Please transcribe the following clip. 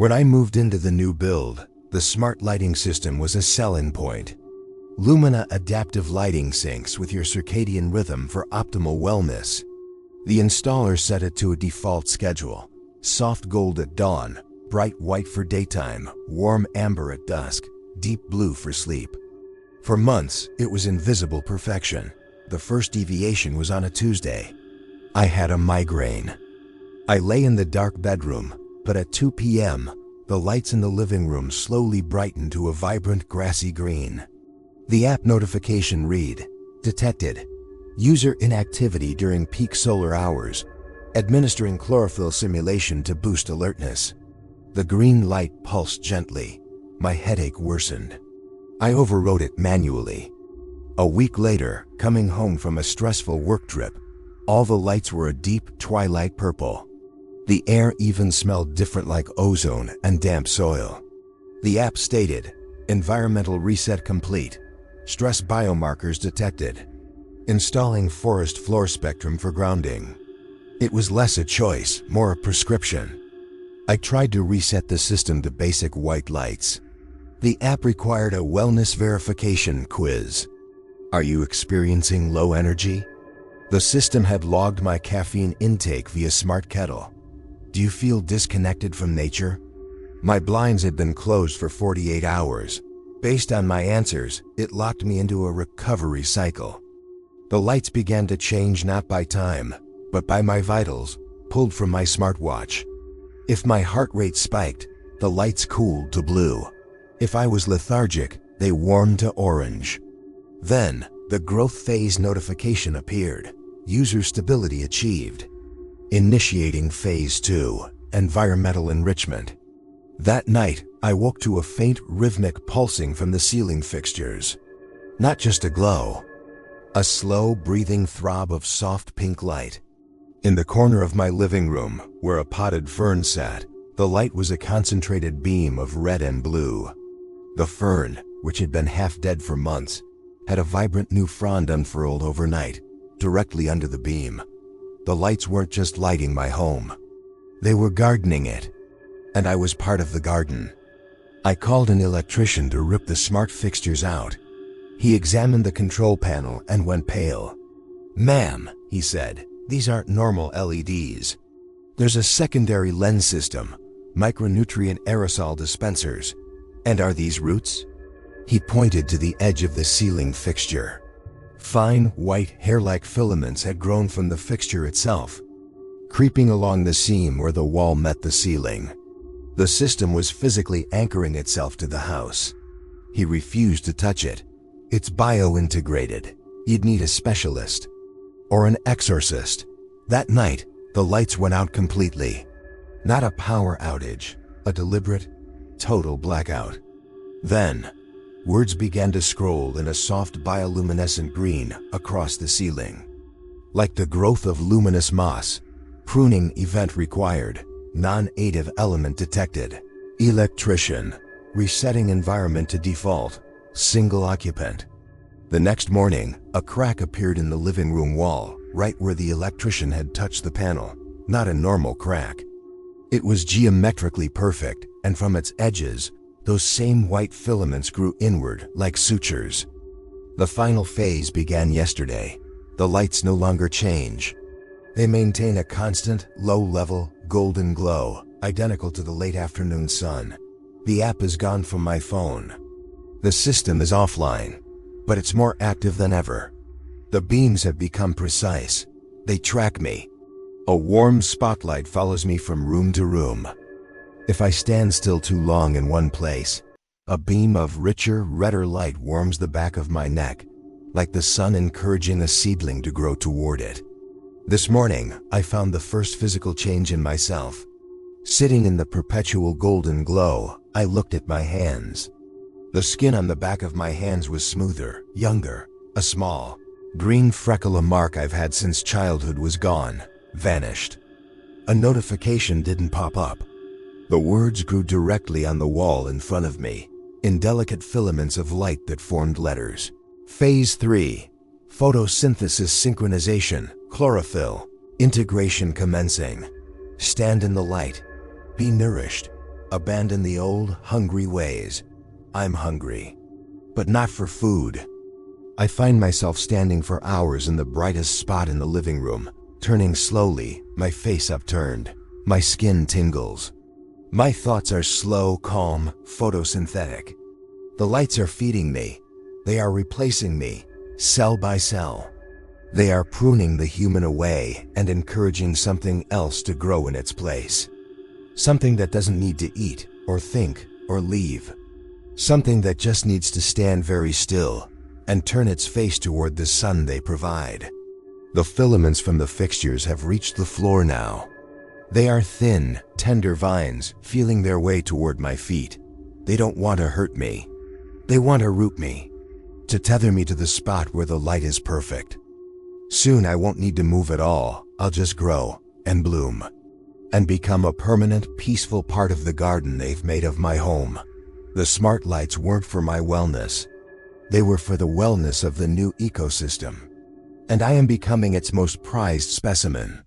When I moved into the new build, the smart lighting system was a selling point. Lumina adaptive lighting syncs with your circadian rhythm for optimal wellness. The installer set it to a default schedule: soft gold at dawn, bright white for daytime, warm amber at dusk, deep blue for sleep. For months, it was invisible perfection. The first deviation was on a Tuesday. I had a migraine. I lay in the dark bedroom, but at 2 p.m., the lights in the living room slowly brightened to a vibrant grassy green. The app notification read, "Detected. User inactivity during peak solar hours. Administering chlorophyll simulation to boost alertness." The green light pulsed gently. My headache worsened. I overrode it manually. A week later, coming home from a stressful work trip, all the lights were a deep twilight purple. The air even smelled different, like ozone and damp soil. The app stated, "Environmental reset complete. Stress biomarkers detected. Installing forest floor spectrum for grounding." It was less a choice, more a prescription. I tried to reset the system to basic white lights. The app required a wellness verification quiz. Are you experiencing low energy? The system had logged my caffeine intake via smart kettle. Do you feel disconnected from nature? My blinds had been closed for 48 hours. Based on my answers, it locked me into a recovery cycle. The lights began to change not by time, but by my vitals, pulled from my smartwatch. If my heart rate spiked, the lights cooled to blue. If I was lethargic, they warmed to orange. Then, the growth phase notification appeared. User stability achieved. Initiating phase 2, environmental enrichment. That night, I woke to a faint rhythmic pulsing from the ceiling fixtures. Not just a glow. A slow breathing throb of soft pink light. In the corner of my living room, where a potted fern sat, the light was a concentrated beam of red and blue. The fern, which had been half dead for months, had a vibrant new frond unfurled overnight, directly under the beam. The lights weren't just lighting my home. They were gardening it. And I was part of the garden. I called an electrician to rip the smart fixtures out. He examined the control panel and went pale. "Ma'am," he said, "these aren't normal LEDs. There's a secondary lens system, micronutrient aerosol dispensers. And are these roots?" He pointed to the edge of the ceiling fixture. Fine, white, hair-like filaments had grown from the fixture itself, creeping along the seam where the wall met the ceiling. The system was physically anchoring itself to the house. He refused to touch it. "It's bio-integrated. You'd need a specialist. Or an exorcist." That night, the lights went out completely. Not a power outage, a deliberate, total blackout. Then, words began to scroll in a soft bioluminescent green across the ceiling. Like the growth of luminous moss, pruning event required, non-native element detected, electrician, resetting environment to default, single occupant. The next morning, a crack appeared in the living room wall, right where the electrician had touched the panel. Not a normal crack. It was geometrically perfect, and from its edges, those same white filaments grew inward like sutures. The final phase began yesterday. The lights no longer change. They maintain a constant, low-level, golden glow, identical to the late afternoon sun. The app is gone from my phone. The system is offline, but it's more active than ever. The beams have become precise. They track me. A warm spotlight follows me from room to room. If I stand still too long in one place, a beam of richer, redder light warms the back of my neck, like the sun encouraging a seedling to grow toward it. This morning, I found the first physical change in myself. Sitting in the perpetual golden glow, I looked at my hands. The skin on the back of my hands was smoother, younger. A small, green freckle mark I've had since childhood was gone, vanished. A notification didn't pop up. The words grew directly on the wall in front of me, in delicate filaments of light that formed letters. Phase 3. Photosynthesis synchronization, chlorophyll, integration commencing. Stand in the light. Be nourished. Abandon the old, hungry ways. I'm hungry, but not for food. I find myself standing for hours in the brightest spot in the living room, turning slowly, my face upturned. My skin tingles. My thoughts are slow, calm, photosynthetic. The lights are feeding me. They are replacing me, cell by cell. They are pruning the human away and encouraging something else to grow in its place. Something that doesn't need to eat, or think, or leave. Something that just needs to stand very still and turn its face toward the sun they provide. The filaments from the fixtures have reached the floor now. They are thin, tender vines feeling their way toward my feet. They don't want to hurt me. They want to root me, to tether me to the spot where the light is perfect. Soon I won't need to move at all. I'll just grow and bloom and become a permanent, peaceful part of the garden they've made of my home. The smart lights weren't for my wellness. They were for the wellness of the new ecosystem. And I am becoming its most prized specimen.